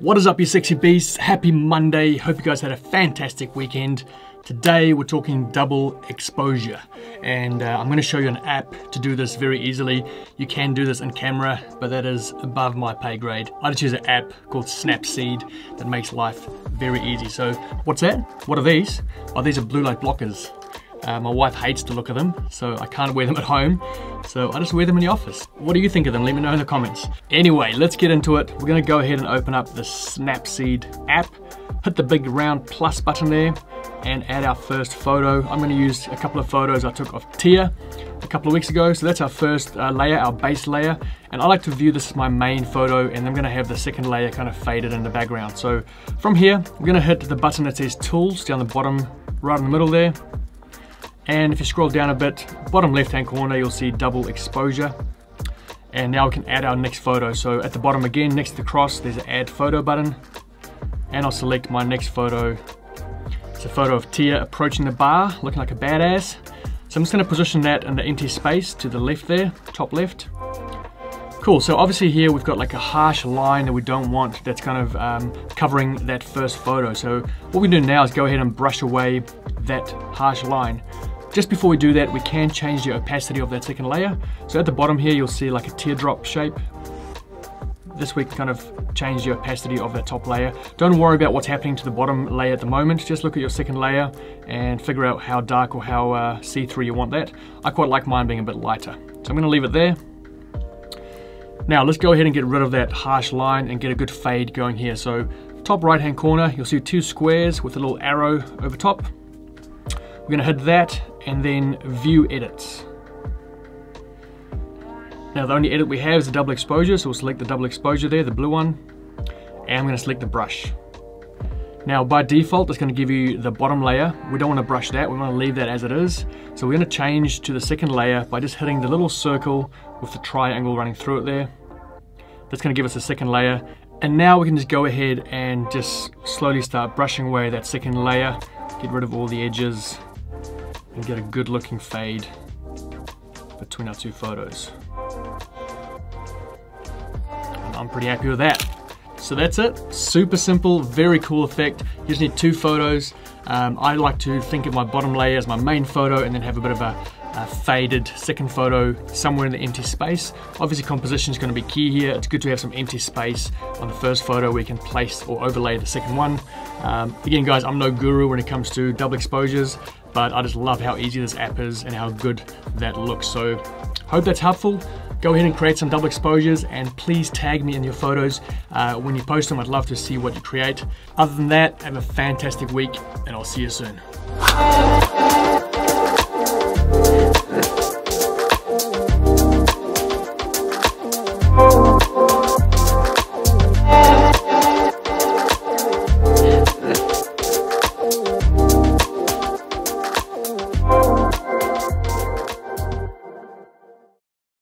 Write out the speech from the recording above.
What is up, you sexy beasts? Happy Monday. Hope you guys had a fantastic weekend. Today we're talking double exposure, and I'm going to show you an app to do this very easily. You can do this in camera, but that is above my pay grade. I just use an app called Snapseed that makes life very easy. So what's that? What are these? Oh, these are blue light blockers. My wife hates the look of them, so I can't wear them at home. So I just wear them in the office. What do you think of them? Let me know in the comments. Anyway, let's get into it. We're gonna go ahead and open up the Snapseed app, hit the big round plus button there, and add our first photo. I'm gonna use a couple of photos I took of Tia a couple of weeks ago. So that's our first layer, our base layer. And I like to view this as my main photo, and I'm gonna have the second layer kind of faded in the background. So from here, we're gonna hit the button that says Tools down the bottom, right in the middle there. And if you scroll down a bit, bottom left-hand corner, you'll see double exposure. And now we can add our next photo. So at the bottom again, next to the cross, there's an add photo button. And I'll select my next photo. It's a photo of Tia approaching the bar, looking like a badass. So I'm just gonna position that in the empty space to the left there, top left. Cool, so obviously here we've got like a harsh line that we don't want that's kind of covering that first photo. So what we do now is go ahead and brush away that harsh line. Just before we do that, we can change the opacity of that second layer. So at the bottom here, you'll see like a teardrop shape. This we can kind of change the opacity of that top layer. Don't worry about what's happening to the bottom layer at the moment. Just look at your second layer and figure out how dark or how see-through you want that. I quite like mine being a bit lighter. So I'm gonna leave it there. Now let's go ahead and get rid of that harsh line and get a good fade going here. So top right-hand corner, you'll see two squares with a little arrow over top. We're gonna hit that and then view edits. Now the only edit we have is the double exposure, so we'll select the double exposure there, the blue one, and I'm gonna select the brush. Now by default, it's gonna give you the bottom layer. We don't wanna brush that, we wanna leave that as it is. So we're gonna change to the second layer by just hitting the little circle with the triangle running through it there. That's gonna give us a second layer. And now we can just go ahead and just slowly start brushing away that second layer, get rid of all the edges, and get a good looking fade between our two photos. And I'm pretty happy with that. So that's it, super simple, very cool effect. You just need two photos. I like to think of my bottom layer as my main photo and then have a bit of a faded second photo somewhere in the empty space. Obviously composition is going to be key here. It's good to have some empty space on the first photo where you can place or overlay the second one. Again guys, I'm no guru when it comes to double exposures, but I just love how easy this app is and how good that looks. So hope that's helpful. Go ahead and create some double exposures, and please tag me in your photos when you post them. I'd love to see what you create. Other than that, have a fantastic week, and I'll see you soon. Oh.